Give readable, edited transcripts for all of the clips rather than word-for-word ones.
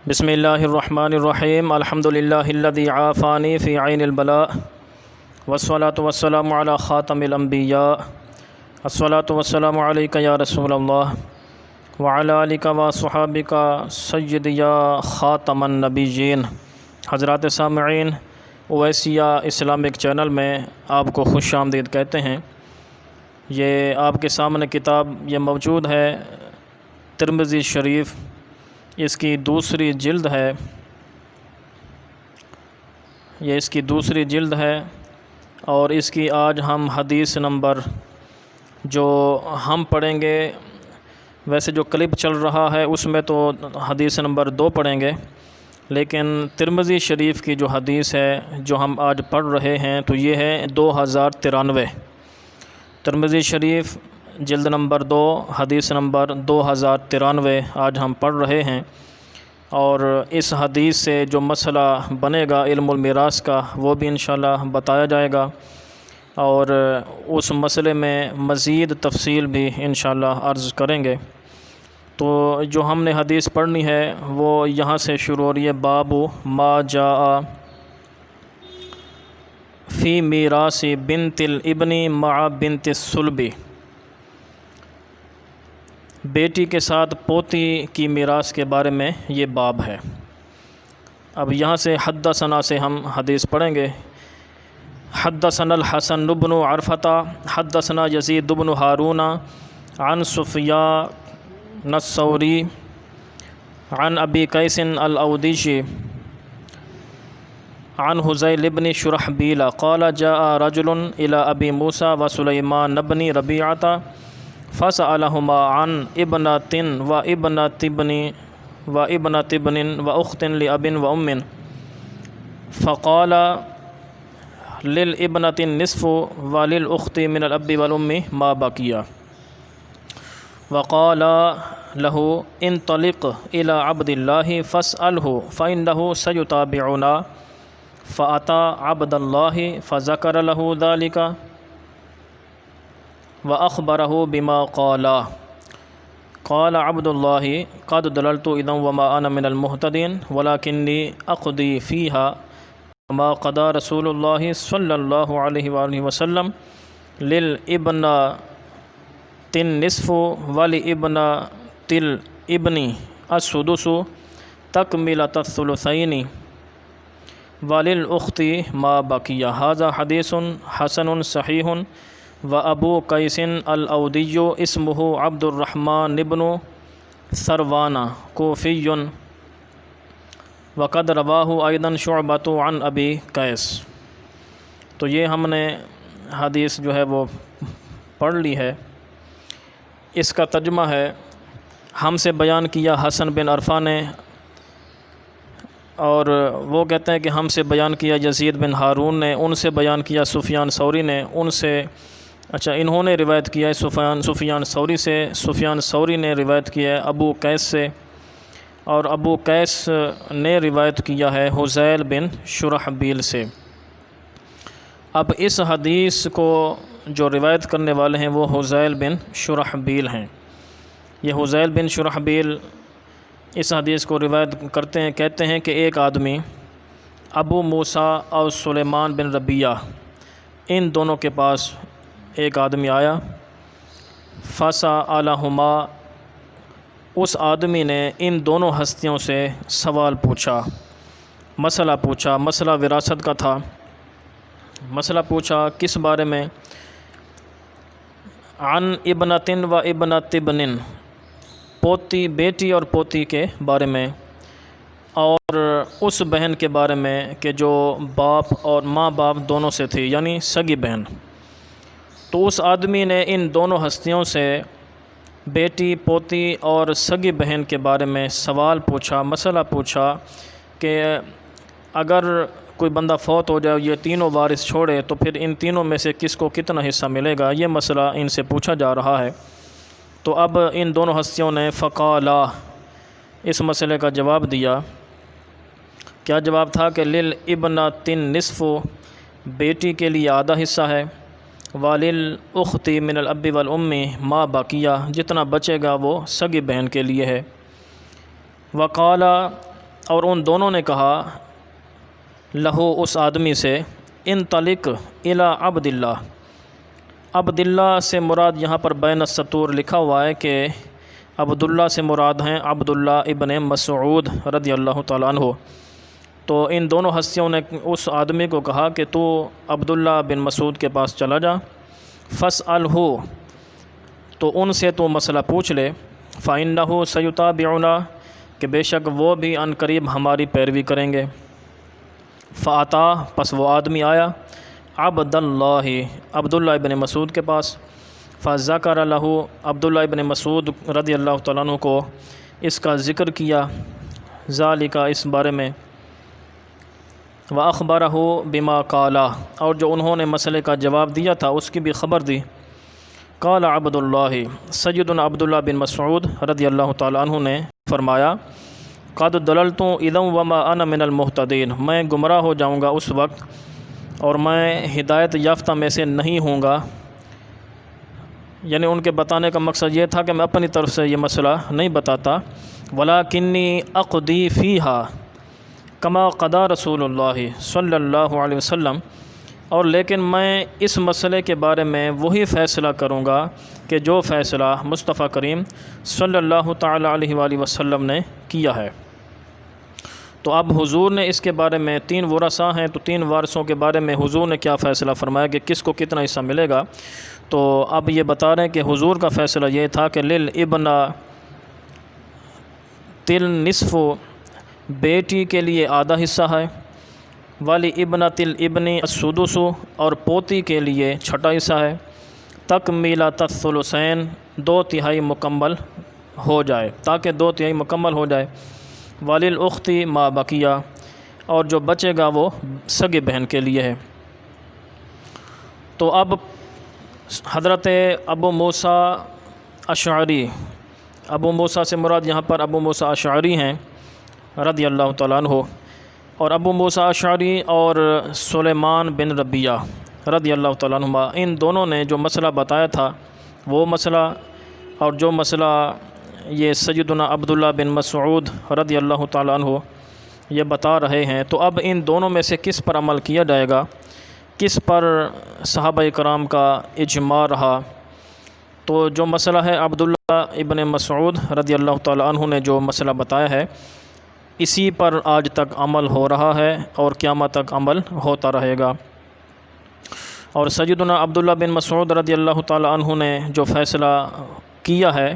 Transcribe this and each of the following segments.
بسم اللہ الرحمن الرحیم الحمدللہ الذی عافانی فی عین البلاء والصلاة والسلام علی خاتم الانبیاء الصلاة والسلام علیک یا رسول اللہ وعلی آلک وصحابک سید یا خاتم النبیین۔ حضرات سامعین، اویسیہ اسلامک چینل میں آپ کو خوش آمدید کہتے ہیں۔ یہ آپ کے سامنے کتاب یہ موجود ہے، ترمذی شریف، اس کی دوسری جلد ہے۔ یہ اس کی دوسری جلد ہے اور اس کی آج ہم حدیث نمبر جو ہم پڑھیں گے، ویسے جو کلپ چل رہا ہے اس میں تو حدیث نمبر 2 پڑھیں گے، لیکن ترمذی شریف کی جو حدیث ہے جو ہم آج پڑھ رہے ہیں تو یہ ہے 2093۔ ترمذی شریف جلد نمبر 2 حدیث نمبر 2093 آج ہم پڑھ رہے ہیں، اور اس حدیث سے جو مسئلہ بنے گا علم المیراث کا وہ بھی انشاءاللہ بتایا جائے گا، اور اس مسئلے میں مزید تفصیل بھی انشاءاللہ عرض کریں گے۔ تو جو ہم نے حدیث پڑھنی ہے وہ یہاں سے شروع ہو رہی ہے۔ باب ما جاء فی میراث بنت الابن مع بنت الصلب، بیٹی کے ساتھ پوتی کی میراث کے بارے میں یہ باب ہے۔ اب یہاں سے حدثنا سے ہم حدیث پڑھیں گے۔ حدثنا الحسن بن عرفۃ حدثنا یزید بن ہارون عن سفیان الثوری عن ابی قیس الاودیشی عن حذیل بن شرحبیل قال جاء رجل الى ابی موسیٰ وسلیمان بن ربیعۃ فسألہما عن ابنة وابنة ابن واخت لأب وام، فقال للابنة النصف وللأخت من الأب والأم ما بقي، وقال له انطلق إلى عبد الله فاسأله فإنه سيتابعنا، فأتى عبد الله فذكر له ذلك وأخبره بما قال، قال عبد الله قد ضللت إذا وما أنا من المهتدين ولكني أقضي فيها ما قضى رسول الله صلى الله عليه وآله وسلم للابنة النصف ولابنة الابن السدس تكملة الثلثين وللأخت ما بقي۔ هذا حديث حسن صحيح۔ وابو قیس الاودی اسمہ عبد الرحمن بن ثروان کوفی وقد رواہ ایضا شعبۃ عن ابی قیس۔ تو یہ ہم نے حدیث جو ہے وہ پڑھ لی ہے۔ اس کا ترجمہ ہے، ہم سے بیان کیا حسن بن عرفہ نے، اور وہ کہتے ہیں کہ ہم سے بیان کیا یزید بن ہارون نے، ان سے بیان کیا سفیان ثوری نے، ان سے انہوں نے روایت کیا ہے سفیان ثوری سے، سفیان ثوری نے روایت کیا ہے ابو قیس سے، اور ابو قیس نے روایت کیا ہے حذیل بن شرحبیل سے۔ اب اس حدیث کو جو روایت کرنے والے ہیں وہ حذیل بن شرحبیل ہیں۔ یہ حذیل بن شرحبیل اس حدیث کو روایت کرتے ہیں، کہتے ہیں کہ ایک آدمی ابو موسیٰ اور سلیمان بن ربیعہ، ان دونوں کے پاس ایک آدمی آیا، فسألہما، اس آدمی نے ان دونوں ہستیوں سے سوال پوچھا، مسئلہ پوچھا، مسئلہ وراثت کا تھا۔ مسئلہ پوچھا کس بارے میں؟ عن ابنۃ و ابنۃ ابن، پوتی، بیٹی اور پوتی کے بارے میں، اور اس بہن کے بارے میں کہ جو باپ اور ماں باپ دونوں سے تھی، یعنی سگی بہن۔ تو اس آدمی نے ان دونوں ہستیوں سے بیٹی، پوتی اور سگی بہن کے بارے میں سوال پوچھا، مسئلہ پوچھا کہ اگر کوئی بندہ فوت ہو جائے، یہ تینوں وارث چھوڑے، تو پھر ان تینوں میں سے کس کو کتنا حصہ ملے گا، یہ مسئلہ ان سے پوچھا جا رہا ہے۔ تو اب ان دونوں ہستیوں نے فقالا، اس مسئلے کا جواب دیا۔ کیا جواب تھا کہ للابنۃ النصف، بیٹی کے لیے آدھا حصہ ہے، وللأخت من الأب والأم ما بقیہ، جتنا بچے گا وہ سگی بہن کے لیے ہے۔ وقال، اور ان دونوں نے کہا لہو اس آدمی سے انطلق الی عبداللہ، عبداللہ سے مراد یہاں پر بین السطور لکھا ہوا ہے کہ عبداللہ سے مراد ہیں عبداللہ ابن مسعود رضی اللہ تعالیٰ عنہ۔ تو ان دونوں ہستیوں نے اس آدمی کو کہا کہ تو عبداللہ بن مسعود کے پاس چلا جا، فاسألہ، تو ان سے تو مسئلہ پوچھ لے، فإنہ سیتابعنا، کہ بے شک وہ بھی عن قریب ہماری پیروی کریں گے۔ فاتا، پس وہ آدمی آیا عبداللہ ابن مسعود کے پاس، فذکر لہ، عبداللہ ابن مسعود رضی اللہ تعالیٰ عنہ کو اس کا ذکر کیا، ذالک، اس بارے میں، واخبرہ بما قالا، اور جو انہوں نے مسئلے کا جواب دیا تھا اس کی بھی خبر دی۔ قال عبداللہ، سیدنا عبداللہ بن مسعود رضی اللہ تعالیٰ عنہ نے فرمایا، قد دللت اذا وما انا من المہتدین، میں گمراہ ہو جاؤں گا اس وقت اور میں ہدایت یافتہ میں سے نہیں ہوں گا۔ یعنی ان کے بتانے کا مقصد یہ تھا کہ میں اپنی طرف سے یہ مسئلہ نہیں بتاتا، ولکنی اقضی فیہا کما قضا رسول اللہ صلی اللہ علیہ وسلم، اور لیکن میں اس مسئلے کے بارے میں وہی فیصلہ کروں گا کہ جو فیصلہ مصطفیٰ کریم صلی اللہ تعالی علیہ وآلہ وسلم نے کیا ہے۔ تو اب حضور نے اس کے بارے میں، 3 ورثاء ہیں تو 3 وارثوں کے بارے میں حضور نے کیا فیصلہ فرمایا کہ کس کو کتنا حصہ ملے گا، تو اب یہ بتا رہے ہیں کہ حضور کا فیصلہ یہ تھا کہ للابن تل نصف، بیٹی کے لیے آدھا حصہ ہے، والی ابنۃ الابن السدس، اور پوتی کے لیے چھٹا حصہ ہے، تکمیلۃ الثلثین، 2/3 مکمل ہو جائے، تاکہ 2/3 مکمل ہو جائے، وللاخت ما بقیہ، اور جو بچے گا وہ سگی بہن کے لیے ہے۔ تو اب حضرت ابو موسیٰ اشعری، ابو موسیٰ سے مراد یہاں پر ابو موسیٰ اشعری ہیں رضی اللہ تعالیٰ عنہ، اور ابو موسیٰ اشعری اور سلیمان بن ربیہ رضی اللہ تعالیٰ عنہما، ان دونوں نے جو مسئلہ بتایا تھا وہ مسئلہ، اور جو مسئلہ یہ سیدنا عبداللہ بن مسعود رضی اللہ تعالیٰ عنہ یہ بتا رہے ہیں، تو اب ان دونوں میں سے کس پر عمل کیا جائے گا، کس پر صحابہ کرام کا اجماع رہا؟ تو جو مسئلہ ہے عبداللہ ابن مسعود رضی اللہ تعالیٰ عنہ نے جو مسئلہ بتایا ہے، اسی پر آج تک عمل ہو رہا ہے اور قیامت تک عمل ہوتا رہے گا۔ اور سیدنا عبداللہ بن مسعود رضی اللہ تعالیٰ عنہ نے جو فیصلہ کیا ہے،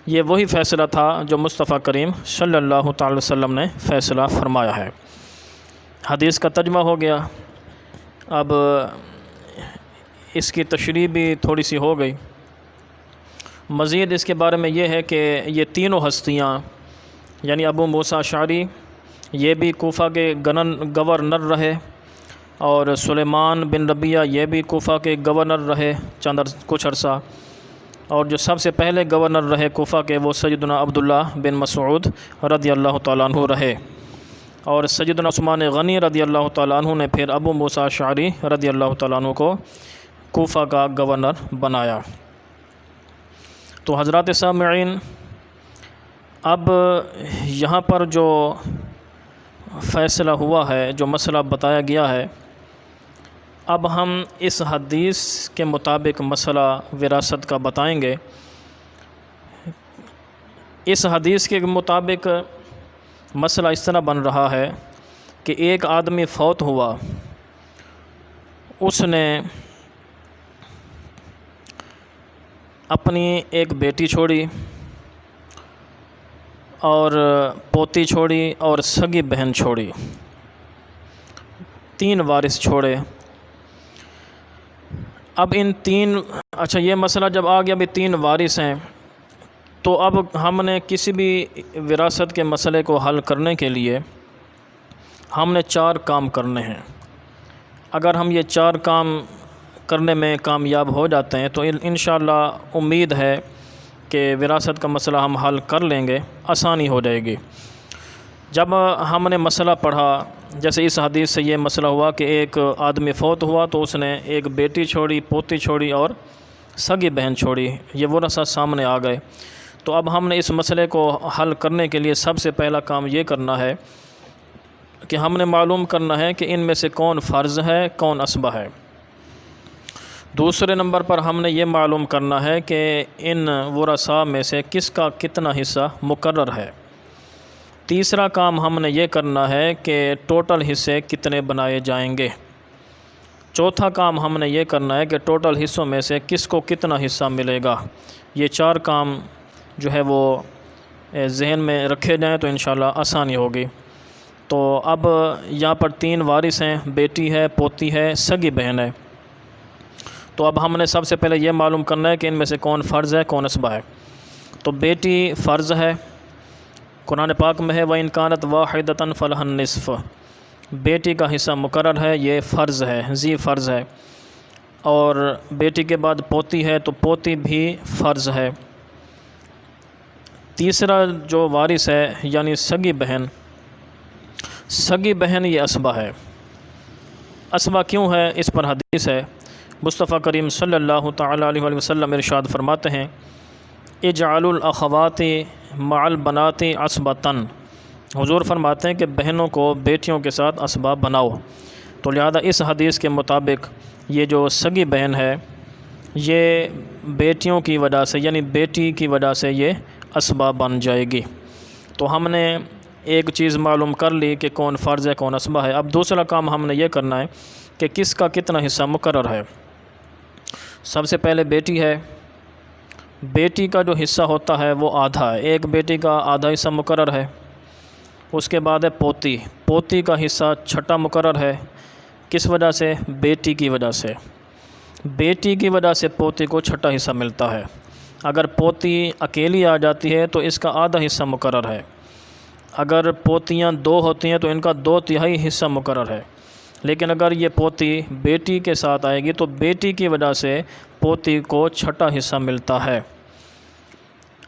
یہ وہی فیصلہ تھا جو مصطفیٰ کریم صلی اللہ تعالی وسلم نے فیصلہ فرمایا ہے۔ حدیث کا ترجمہ ہو گیا، اب اس کی تشریح بھی تھوڑی سی ہو گئی۔ مزید اس کے بارے میں یہ ہے کہ یہ تینوں ہستیاں، یعنی ابو موسیٰ اشعری یہ بھی کوفہ کے گورنر رہے، اور سلیمان بن ربیہ یہ بھی کوفہ کے گورنر رہے کچھ عرصہ، اور جو سب سے پہلے گورنر رہے کوفہ کے وہ سیدنا عبداللہ بن مسعود رضی اللہ تعالیٰ عنہ رہے، اور سیدنا عثمان غنی رضی اللہ تعالیٰ عنہ نے پھر ابو موسیٰ اشعری رضی اللہ تعالیٰ عنہ کو کوفہ کا گورنر بنایا۔ تو حضرات سامعین، اب یہاں پر جو فیصلہ ہوا ہے، جو مسئلہ بتایا گیا ہے، اب ہم اس حدیث کے مطابق مسئلہ وراثت کا بتائیں گے۔ اس حدیث کے مطابق مسئلہ اس طرح بن رہا ہے کہ ایک آدمی فوت ہوا، اس نے اپنی ایک بیٹی چھوڑی اور پوتی چھوڑی اور سگی بہن چھوڑی، 3 وارث چھوڑے۔ اب ان 3، اچھا یہ مسئلہ جب آ گیا بھی 3 وارث ہیں، تو اب ہم نے کسی بھی وراثت کے مسئلے کو حل کرنے کے لیے ہم نے 4 کام کرنے ہیں۔ اگر ہم یہ 4 کام کرنے میں کامیاب ہو جاتے ہیں تو انشاءاللہ امید ہے کہ وراثت کا مسئلہ ہم حل کر لیں گے، آسانی ہو جائے گی۔ جب ہم نے مسئلہ پڑھا، جیسے اس حدیث سے یہ مسئلہ ہوا کہ ایک آدمی فوت ہوا تو اس نے ایک بیٹی چھوڑی، پوتی چھوڑی اور سگی بہن چھوڑی، یہ ورثہ سامنے آ گئے۔ تو اب ہم نے اس مسئلے کو حل کرنے کے لیے سب سے پہلا کام یہ کرنا ہے کہ ہم نے معلوم کرنا ہے کہ ان میں سے کون فرض ہے کون اسبہ ہے۔ دوسرے نمبر پر ہم نے یہ معلوم کرنا ہے کہ ان ورثاء میں سے کس کا کتنا حصہ مقرر ہے۔ تیسرا کام ہم نے یہ کرنا ہے کہ ٹوٹل حصے کتنے بنائے جائیں گے۔ چوتھا کام ہم نے یہ کرنا ہے کہ ٹوٹل حصوں میں سے کس کو کتنا حصہ ملے گا۔ یہ 4 کام جو ہے وہ ذہن میں رکھے جائیں تو انشاءاللہ آسانی ہوگی۔ تو اب یہاں پر 3 وارث ہیں، بیٹی ہے، پوتی ہے، سگی بہن ہے۔ تو اب ہم نے سب سے پہلے یہ معلوم کرنا ہے کہ ان میں سے کون فرض ہے کون اسبہ ہے۔ تو بیٹی فرض ہے، قرآن پاک میں ہے وَإِنْ كَانَتْ وَاحِدَةً فَلَهَا النِّصْفُ، بیٹی کا حصہ مقرر ہے، یہ فرض ہے، ذی فرض ہے۔ اور بیٹی کے بعد پوتی ہے تو پوتی بھی فرض ہے۔ تیسرا جو وارث ہے یعنی سگی بہن، سگی بہن یہ اسبہ ہے۔ اسبہ کیوں ہے؟ اس پر حدیث ہے، مصطفیٰ کریم صلی اللہ تعالیٰ علیہ وسلم ارشاد فرماتے ہیں اجعلوا الاخوات مع البنات عصبۃ، حضور فرماتے ہیں کہ بہنوں کو بیٹیوں کے ساتھ اسبہ بناؤ۔ تو لہذا اس حدیث کے مطابق یہ جو سگی بہن ہے یہ بیٹیوں کی وجہ سے یعنی بیٹی کی وجہ سے یہ اسبہ بن جائے گی۔ تو ہم نے ایک چیز معلوم کر لی کہ کون فرض ہے کون اسبہ ہے۔ اب دوسرا کام ہم نے یہ کرنا ہے کہ کس کا کتنا حصہ مقرر ہے۔ سب سے پہلے بیٹی ہے، بیٹی کا جو حصہ ہوتا ہے وہ آدھا ہے، ایک بیٹی کا آدھا حصہ مقرر ہے۔ اس کے بعد ہے پوتی، پوتی کا حصہ چھٹا مقرر ہے۔ کس وجہ سے؟ بیٹی کی وجہ سے، بیٹی کی وجہ سے پوتی کو چھٹا حصہ ملتا ہے۔ اگر پوتی اکیلی آ جاتی ہے تو اس کا آدھا حصہ مقرر ہے، اگر پوتیاں 2 ہوتی ہیں تو ان کا 2/3 حصہ مقرر ہے۔ لیکن اگر یہ پوتی بیٹی کے ساتھ آئے گی تو بیٹی کی وجہ سے پوتی کو چھٹا حصہ ملتا ہے۔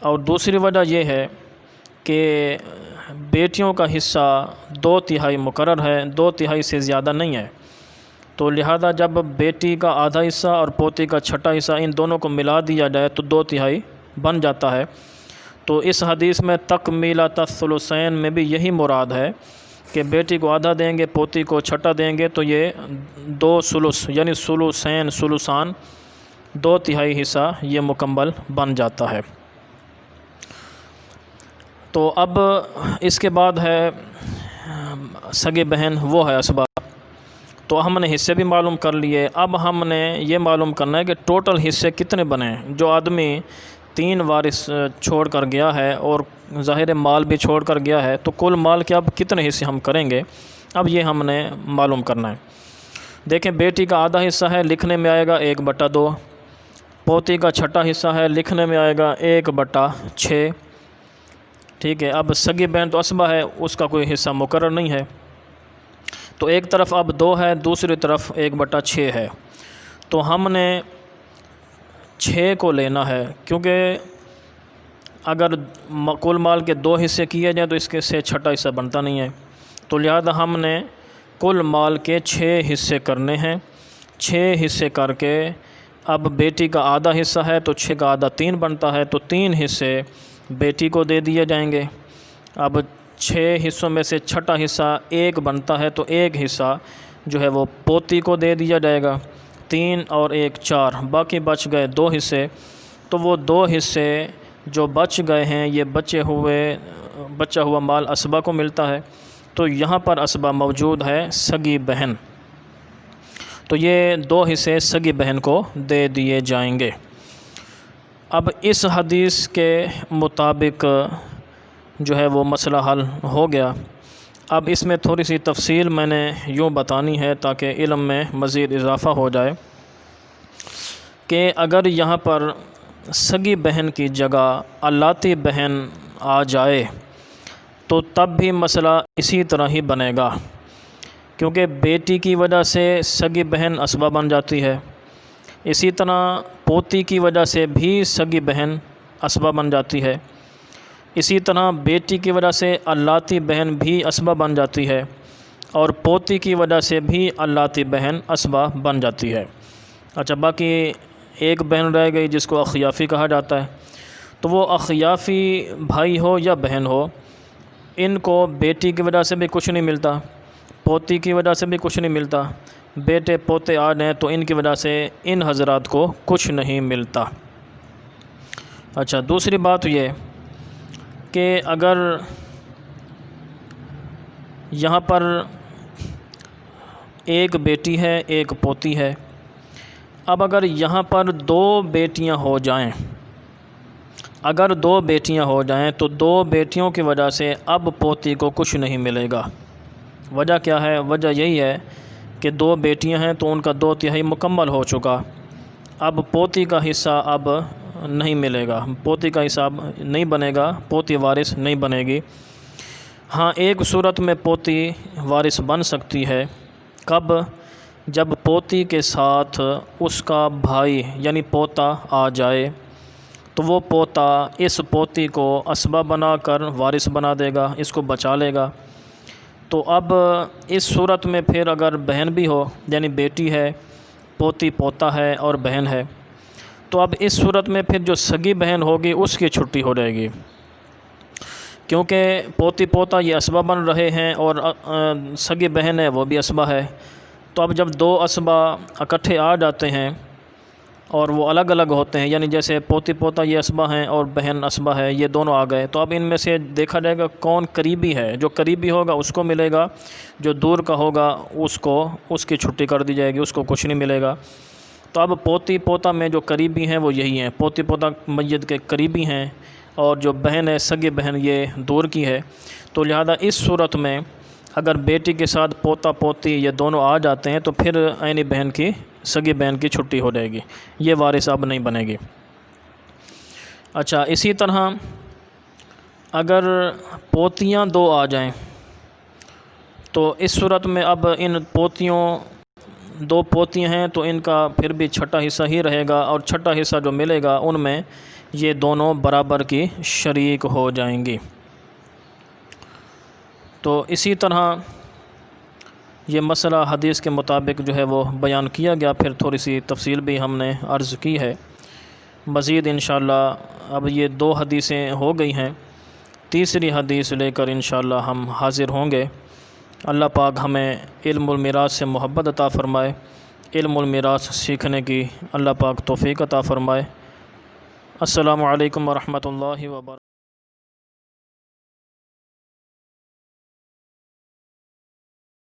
اور دوسری وجہ یہ ہے کہ بیٹیوں کا حصہ 2/3 مقرر ہے، 2/3 سے زیادہ نہیں ہے۔ تو لہذا جب بیٹی کا آدھا حصہ اور پوتی کا چھٹا حصہ ان دونوں کو ملا دیا جائے تو 2/3 بن جاتا ہے۔ تو اس حدیث میں تکمیلۃ الثلثین میں بھی یہی مراد ہے کہ بیٹی کو آدھا دیں گے پوتی کو چھٹا دیں گے تو یہ 2 ثلث یعنی ثلثین ثلثان 2/3 حصہ یہ مکمل بن جاتا ہے۔ تو اب اس کے بعد ہے سگی بہن، وہ ہے اسبہ۔ تو ہم نے حصے بھی معلوم کر لیے، اب ہم نے یہ معلوم کرنا ہے کہ ٹوٹل حصے کتنے بنے۔ جو آدمی 3 وارث چھوڑ کر گیا ہے اور ظاہر مال بھی چھوڑ کر گیا ہے تو کل مال کے اب کتنے حصے ہم کریں گے، اب یہ ہم نے معلوم کرنا ہے۔ دیکھیں بیٹی کا آدھا حصہ ہے، لکھنے میں آئے گا 1/2، پوتی کا چھٹا حصہ ہے، لکھنے میں آئے گا 1/6۔ ٹھیک ہے، اب سگی بہن تو اسبہ ہے، اس کا کوئی حصہ مقرر نہیں ہے، تو ایک طرف اب 2 ہے، دوسری طرف 1/6 ہے۔ تو ہم نے 6 کو لینا ہے، کیونکہ اگر کل مال کے 2 حصے کیے جائیں تو اس کے سے چھٹا حصہ بنتا نہیں ہے۔ تو لہذا ہم نے کل مال کے 6 حصے کرنے ہیں۔ 6 حصے کر کے اب بیٹی کا آدھا حصہ ہے تو 6 کا آدھا 3 بنتا ہے، تو 3 حصے بیٹی کو دے دیے جائیں گے۔ اب 6 حصوں میں سے چھٹا حصہ 1 بنتا ہے تو 1 حصہ جو ہے وہ پوتی کو دے دیا جائے گا۔ 3 اور 1 4، باقی بچ گئے 2 حصے، تو وہ 2 حصے جو بچ گئے ہیں یہ بچا ہوا مال اسبہ کو ملتا ہے۔ تو یہاں پر اسبہ موجود ہے سگی بہن، تو یہ 2 حصے سگی بہن کو دے دیے جائیں گے۔ اب اس حدیث کے مطابق جو ہے وہ مسئلہ حل ہو گیا۔ اب اس میں تھوڑی سی تفصیل میں نے یوں بتانی ہے تاکہ علم میں مزید اضافہ ہو جائے کہ اگر یہاں پر سگی بہن کی جگہ الاتی بہن آ جائے تو تب بھی مسئلہ اسی طرح ہی بنے گا، کیونکہ بیٹی کی وجہ سے سگی بہن اسبہ بن جاتی ہے، اسی طرح پوتی کی وجہ سے بھی سگی بہن اسبہ بن جاتی ہے، اسی طرح بیٹی کی وجہ سے الاتی بہن بھی اسبہ بن جاتی ہے، اور پوتی کی وجہ سے بھی الاتی بہن اسبہ بن جاتی ہے۔ اچھا، باقی ایک بہن رہ گئی جس کو اخیافی کہا جاتا ہے، تو وہ اخیافی بھائی ہو یا بہن ہو، ان کو بیٹی کی وجہ سے بھی کچھ نہیں ملتا، پوتی کی وجہ سے بھی کچھ نہیں ملتا، بیٹے پوتے آ جائیں تو ان کی وجہ سے ان حضرات کو کچھ نہیں ملتا۔ اچھا، دوسری بات یہ کہ اگر یہاں پر ایک بیٹی ہے ایک پوتی ہے، اب اگر یہاں پر دو بیٹیاں ہو جائیں، اگر دو بیٹیاں ہو جائیں تو دو بیٹیوں کی وجہ سے اب پوتی کو کچھ نہیں ملے گا۔ وجہ کیا ہے؟ وجہ یہی ہے کہ دو بیٹیاں ہیں تو ان کا 2/3 مکمل ہو چکا، اب پوتی کا حصہ اب نہیں ملے گا، پوتی کا حصہ اب نہیں بنے گا، پوتی وارث نہیں بنے گی۔ ہاں، ایک صورت میں پوتی وارث بن سکتی ہے، کب؟ جب پوتی کے ساتھ اس کا بھائی یعنی پوتا آ جائے تو وہ پوتا اس پوتی کو اسبہ بنا کر وارث بنا دے گا، اس کو بچا لے گا۔ تو اب اس صورت میں پھر اگر بہن بھی ہو، یعنی بیٹی ہے، پوتی پوتا ہے اور بہن ہے، تو اب اس صورت میں پھر جو سگی بہن ہوگی اس کی چھٹی ہو جائے گی، کیونکہ پوتی پوتا یہ اسبہ بن رہے ہیں اور سگی بہن ہے وہ بھی اسبہ ہے۔ تو اب جب دو اسبہ اکٹھے آ جاتے ہیں اور وہ الگ الگ ہوتے ہیں، یعنی جیسے پوتی پوتا یہ اسبہ ہیں اور بہن اسبہ ہے، یہ دونوں آ گئے، تو اب ان میں سے دیکھا جائے گا کون قریبی ہے، جو قریبی ہوگا اس کو ملے گا، جو دور کا ہوگا اس کی چھٹی کر دی جائے گی، اس کو کچھ نہیں ملے گا۔ تو اب پوتی پوتا میں جو قریبی ہیں وہ یہی ہیں، پوتی پوتا میت کے قریبی ہیں، اور جو بہن ہے سگی بہن یہ دور کی ہے۔ تو لہذا اس صورت میں اگر بیٹی کے ساتھ پوتا پوتی یہ دونوں آ جاتے ہیں تو پھر عینی بہن کی، سگی بہن کی چھٹی ہو جائے گی، یہ وارث اب نہیں بنے گی۔ اچھا، اسی طرح اگر پوتیاں دو آ جائیں تو اس صورت میں اب ان پوتیوں، دو پوتیاں ہیں تو ان کا پھر بھی چھٹا حصہ ہی رہے گا، اور چھٹا حصہ جو ملے گا ان میں یہ دونوں برابر کی شریک ہو جائیں گی۔ تو اسی طرح یہ مسئلہ حدیث کے مطابق جو ہے وہ بیان کیا گیا، پھر تھوڑی سی تفصیل بھی ہم نے عرض کی ہے۔ مزید انشاءاللہ اب یہ 2 حدیثیں ہو گئی ہیں، تیسری حدیث لے کر انشاءاللہ ہم حاضر ہوں گے۔ اللہ پاک ہمیں علم المیراث سے محبت عطا فرمائے، علم المیراث سیکھنے کی اللہ پاک توفیق عطا فرمائے۔ السلام علیکم ورحمۃ اللہ وبرکاتہ۔